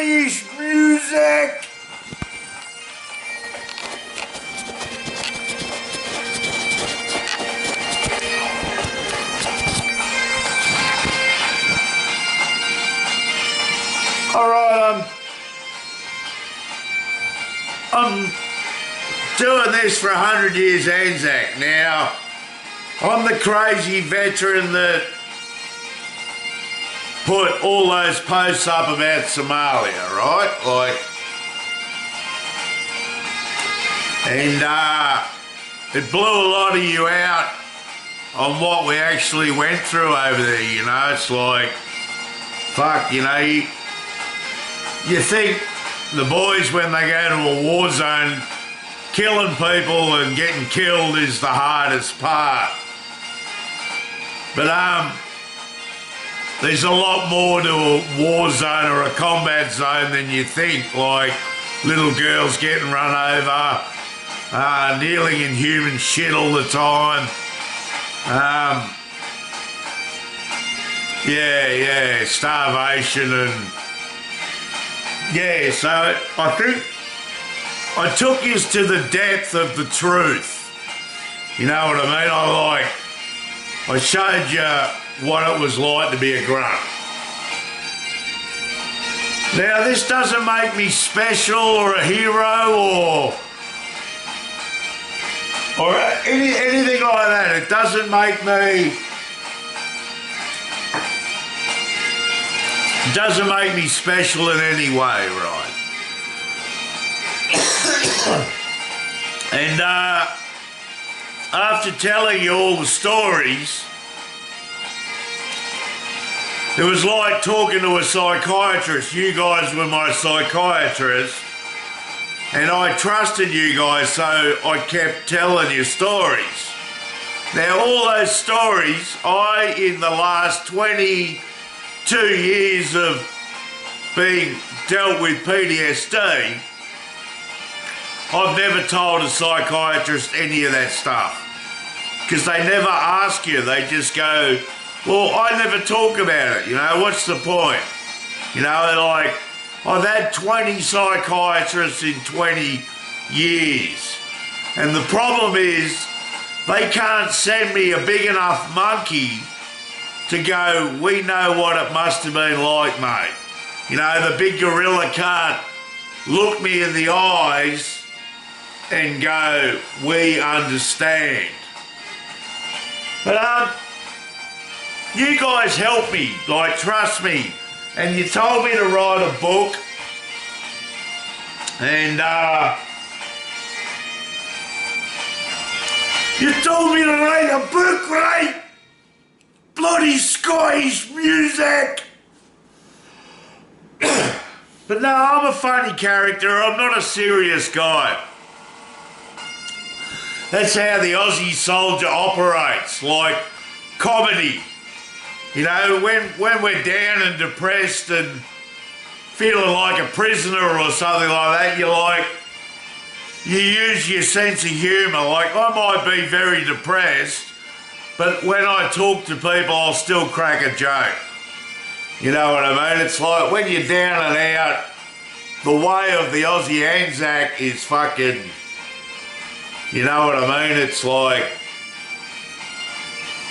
Scottish music. Alright, I'm doing this for 100 years Anzac. Now, I'm the crazy veteran that put all those posts up about Somalia, right? And it blew a lot of you out on what we actually went through over there, you know. It's like, fuck, you know, you think the boys, when they go to a war zone, killing people and getting killed is the hardest part. But there's a lot more to a war zone or a combat zone than you think, like little girls getting run over, kneeling in human shit all the time. Yeah, starvation and... Yeah, so I think I took you to the depth of the truth. You know what I mean? I showed you what it was like to be a grunt. Now, this doesn't make me special or a hero or anything like that. It doesn't make me... Doesn't make me special in any way, right? And after telling you all the stories, it was like talking to a psychiatrist. You guys were my psychiatrist, and I trusted you guys, so I kept telling you stories. Now, all those stories, in the last 22 years of being dealt with PTSD, I've never told a psychiatrist any of that stuff. Because they never ask you, they just go, well, I never talk about it, you know, what's the point? You know, like, I've had 20 psychiatrists in 20 years. And the problem is, they can't send me a big enough monkey to go, we know what it must have been like, mate. You know, the big gorilla can't look me in the eyes and go, we understand. But you guys helped me, like, trust me. And you told me to write a book. And you told me to write a book, right? Bloody Scottish music. But no, I'm a funny character. I'm not a serious guy. That's how the Aussie soldier operates, like comedy. You know, when we're down and depressed and feeling like a prisoner or something like that, you use your sense of humour. Like, I might be very depressed, but when I talk to people, I'll still crack a joke. You know what I mean? It's like when you're down and out, the way of the Aussie Anzac is fucking, you know what I mean? It's like,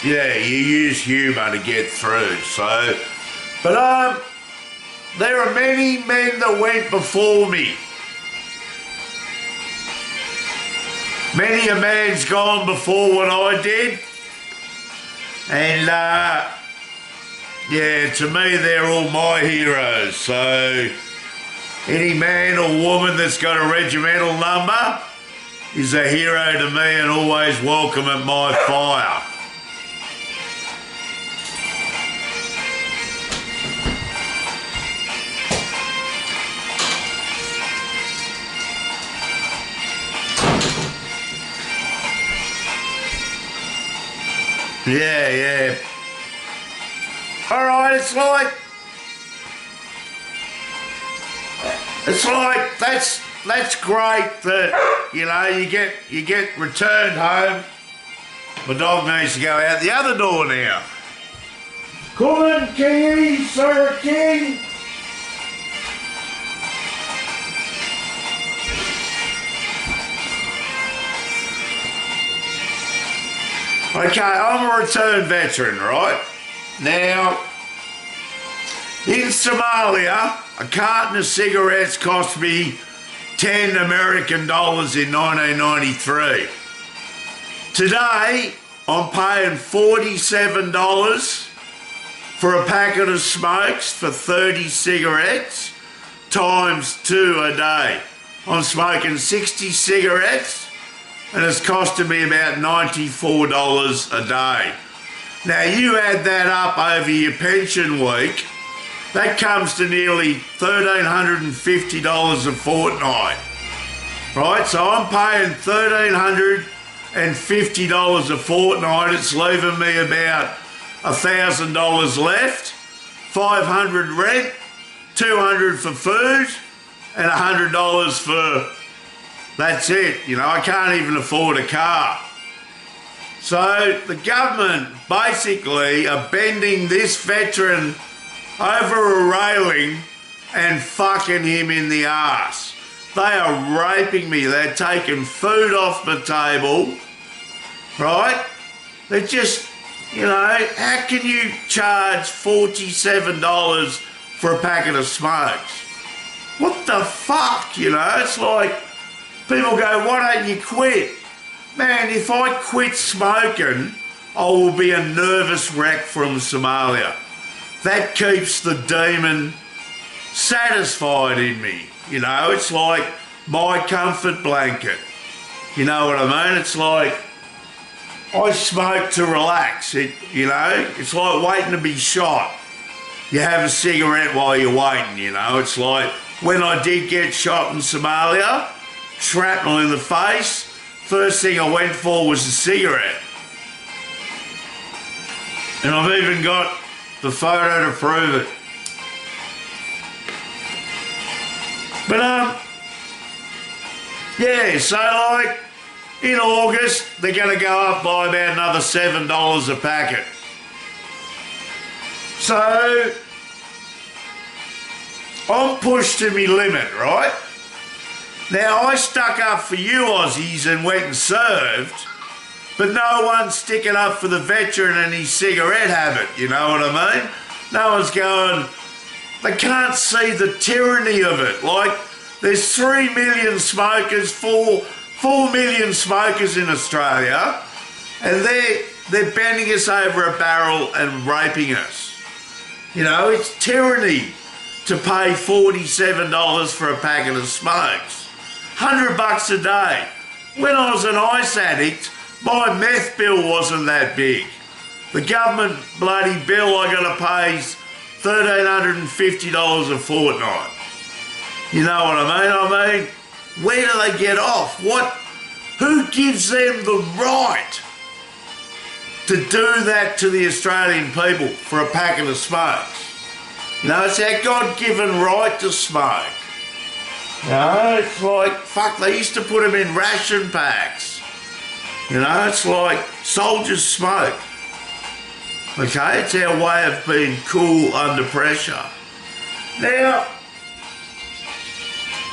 yeah, you use humour to get through, so. But there are many men that went before me. Many a man's gone before what I did. And, yeah, to me, they're all my heroes. So, any man or woman that's got a regimental number is a hero to me and always welcome at my fire. Yeah. Alright, it's like that's great that, you know, you get returned home. My dog needs to go out the other door now. Comin, Kingy, Sir King. Okay, I'm a returned veteran, right? Now, in Somalia, a carton of cigarettes cost me 10 American dollars in 1993. Today, I'm paying $47 for a packet of smokes for 30 cigarettes times 2 a day. I'm smoking 60 cigarettes and it's costing me about $94 a day. Now you add that up over your pension week, that comes to nearly $1,350 a fortnight. Right, so I'm paying $1,350 a fortnight. It's leaving me about $1,000 left, $500 rent, $200 for food, and $100 for, that's it. You know, I can't even afford a car. So the government basically are bending this veteran over a railing and fucking him in the arse. They are raping me. They're taking food off the table, right? They're just, you know, how can you charge $47 for a packet of smokes? What the fuck, you know? It's like, people go, why don't you quit? Man, if I quit smoking, I will be a nervous wreck from Somalia. That keeps the demon satisfied in me. You know, it's like my comfort blanket. You know what I mean? It's like, I smoke to relax. You know, it's like waiting to be shot. You have a cigarette while you're waiting, you know. It's like when I did get shot in Somalia, shrapnel in the face, first thing I went for was a cigarette. And I've even got the photo to prove it. But yeah, so like in August they're going to go up by about another $7 a packet. So I'm pushed to my limit, right? Now I stuck up for you Aussies and went and served, but no one's sticking up for the veteran and his cigarette habit, you know what I mean? No one's going, they can't see the tyranny of it. Like, there's 3 million smokers, 4 million smokers in Australia, and they're bending us over a barrel and raping us. You know, it's tyranny to pay $47 for a packet of smokes. $100 a day. When I was an ice addict, my meth bill wasn't that big. The government bloody bill I got to pay is $1,350 a fortnight. You know what I mean? I mean, where do they get off? Who gives them the right to do that to the Australian people for a packet of smokes? You know, it's our God-given right to smoke. You know, it's like, fuck, they used to put them in ration packs. You know, it's like soldiers smoke. Okay, it's our way of being cool under pressure. Now,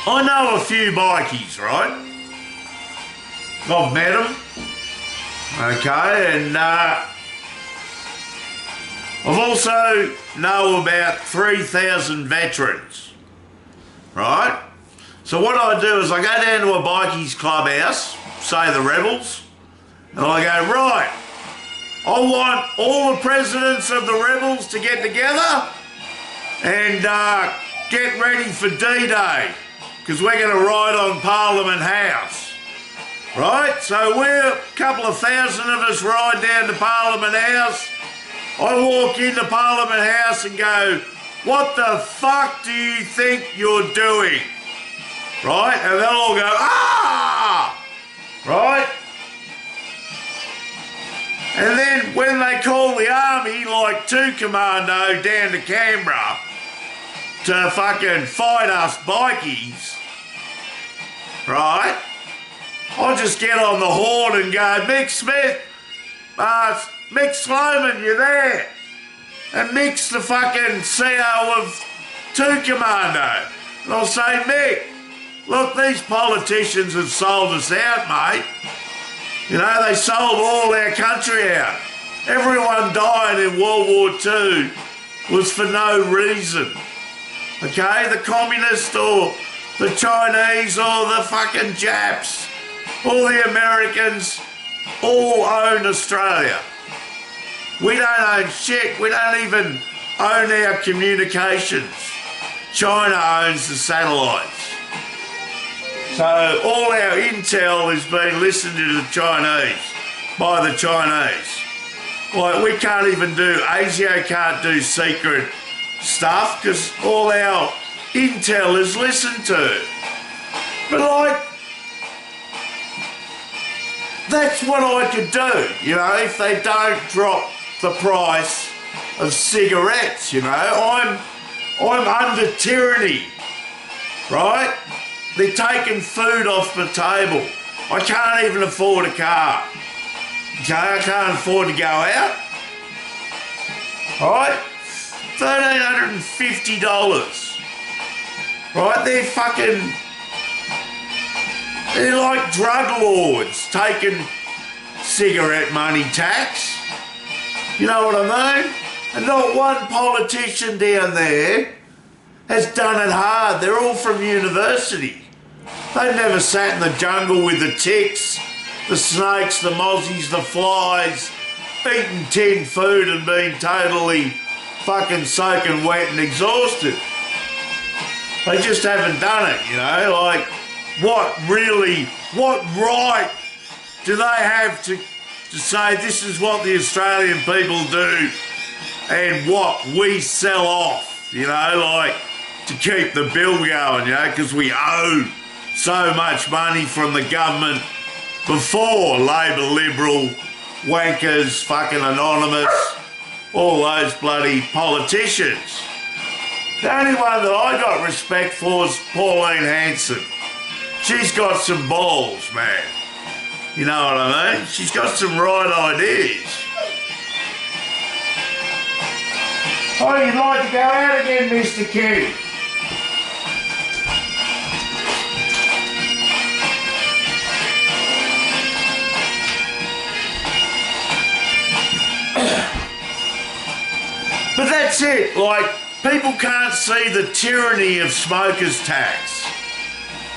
I know a few bikies, right? I've met them. Okay, and I've also know about 3,000 veterans, right? So what I do is I go down to a bikies clubhouse, say the Rebels, and I go, right, I want all the presidents of the Rebels to get together and get ready for D-Day, because we're going to ride on Parliament House. Right? So we're a couple of thousand of us ride down to Parliament House. I walk into Parliament House and go, what the fuck do you think you're doing? Right? And they'll all go, ah! Right? And then when they call the army, like 2 Commando down to Canberra to fucking fight us bikies, right? I'll just get on the horn and go, Mick Smith, Mick Sloman, you there? And Mick's the fucking CEO of 2 Commando. And I'll say, Mick, look, these politicians have sold us out, mate. You know, they sold all our country out. Everyone dying in World War II was for no reason. Okay, the communists or the Chinese or the fucking Japs, all the Americans, all own Australia. We don't own shit. We don't even own our communications. China owns the satellites. So all our intel is being listened to the Chinese, by the Chinese. Like, we can't even do, ASIO can't do secret stuff because all our intel is listened to. But like, that's what I could do, you know, if they don't drop the price of cigarettes, you know. I'm under tyranny, right? They're taking food off the table. I can't even afford a car. Okay, I can't afford to go out. Right? $1,350. Right? They're like drug lords taking cigarette money tax. You know what I mean? And not one politician down there has done it hard. They're all from university. They've never sat in the jungle with the ticks, the snakes, the mozzies, the flies, eaten tin food and been totally fucking soaking wet and exhausted. They just haven't done it, you know, like what right do they have to say this is what the Australian people do and what we sell off, you know, like to keep the bill going, you know, because we owe so much money from the government before Labor, Liberal, wankers, fucking anonymous, all those bloody politicians. The only one that I got respect for is Pauline Hanson. She's got some balls, man. You know what I mean? She's got some right ideas. Oh, you'd like to go out again, Mr. King? But that's it, like, people can't see the tyranny of smokers' tax.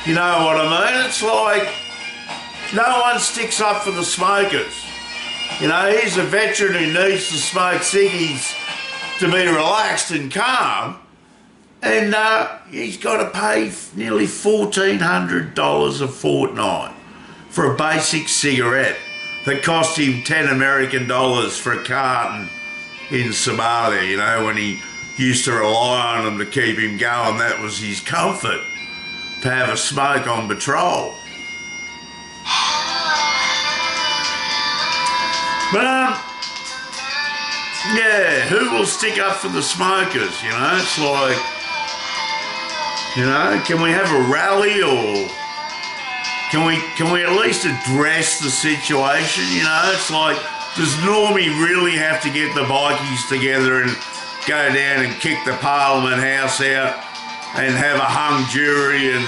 You know what I mean? It's like, no one sticks up for the smokers. You know, he's a veteran who needs to smoke ciggies to be relaxed and calm, and he's got to pay nearly $1,400 a fortnight for a basic cigarette that cost him 10 American dollars for a carton in Somalia, you know, when he used to rely on them to keep him going. That was his comfort, to have a smoke on patrol. But, yeah, who will stick up for the smokers, you know? It's like, you know, can we have a rally or can we at least address the situation, you know? It's like, does Normie really have to get the bikies together and go down and kick the Parliament House out and have a hung jury and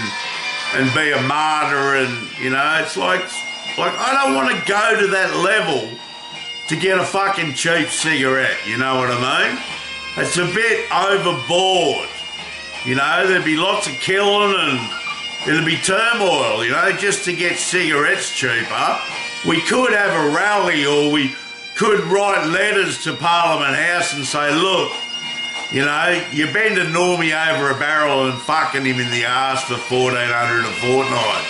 be a martyr? And, you know, it's like I don't want to go to that level to get a fucking cheap cigarette, you know what I mean? It's a bit overboard, you know? There'd be lots of killing and it'd be turmoil, you know, just to get cigarettes cheaper. We could have a rally, or we could write letters to Parliament House and say, look, you know, you're bending Normie over a barrel and fucking him in the arse for $1,400 a fortnight.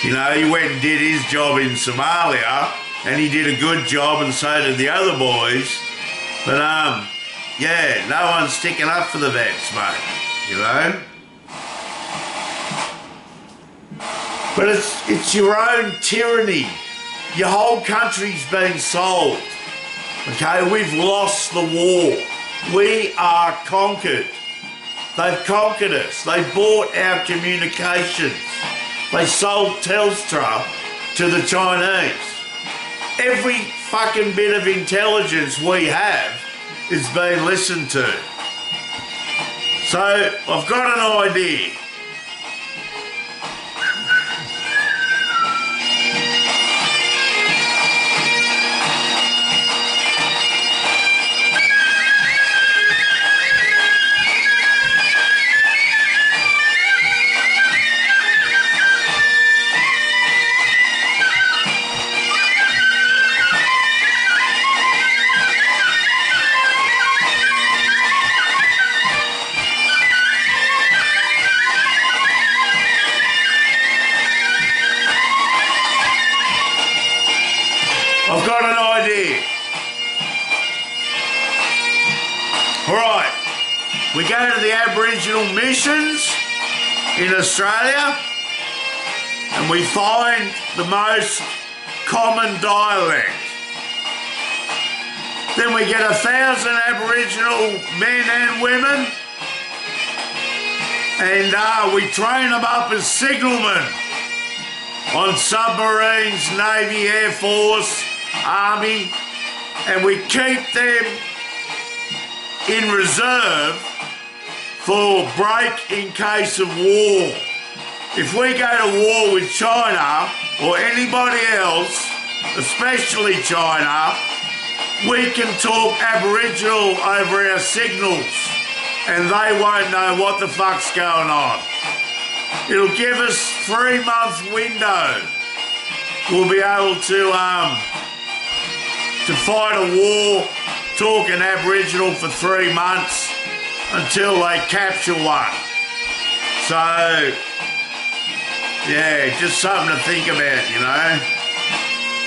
You know, he went and did his job in Somalia, and he did a good job, and so did the other boys. But, yeah, no one's sticking up for the vets, mate, you know? But it's your own tyranny. Your whole country's been sold. Okay, we've lost the war. We are conquered. They've conquered us. They bought our communications. They sold Telstra to the Chinese. Every fucking bit of intelligence we have is being listened to. So I've got an idea. idea. Alright, we go to the Aboriginal missions in Australia and we find the most common dialect. Then we get 1,000 Aboriginal men and women and we train them up as signalmen on submarines, Navy, Air Force, Army, and we keep them in reserve for break in case of war. If we go to war with China or anybody else, especially China, we can talk Aboriginal over our signals and they won't know what the fuck's going on. It'll give us 3-month window. We'll be able to fight a war talking Aboriginal for 3 months until they capture one. So, yeah, just something to think about, you know.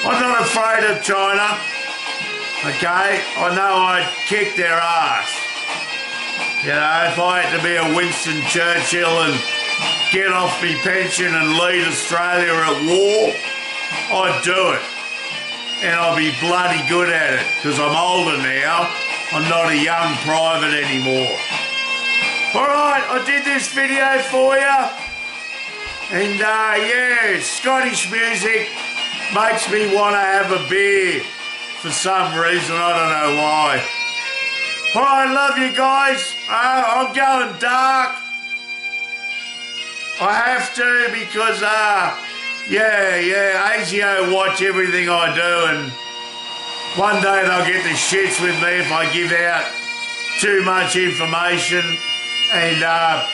I'm not afraid of China, okay? I know I'd kick their ass. You know, if I had to be a Winston Churchill and get off me pension and lead Australia at war, I'd do it. And I'll be bloody good at it because I'm older now. I'm not a young private anymore. Alright, I did this video for you. And yeah, Scottish music makes me want to have a beer for some reason. I don't know why. Alright, love you guys. I'm going dark. I have to because yeah, ASIO watch everything I do and one day they'll get the shits with me if I give out too much information and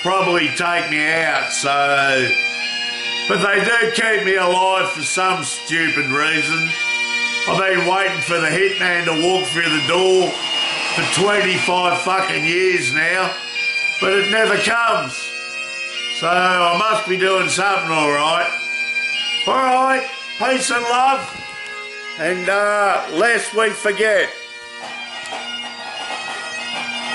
probably take me out, so... But they do keep me alive for some stupid reason. I've been waiting for the hitman to walk through the door for 25 fucking years now, but it never comes. So I must be doing something alright. Alright, peace and love, and lest we forget,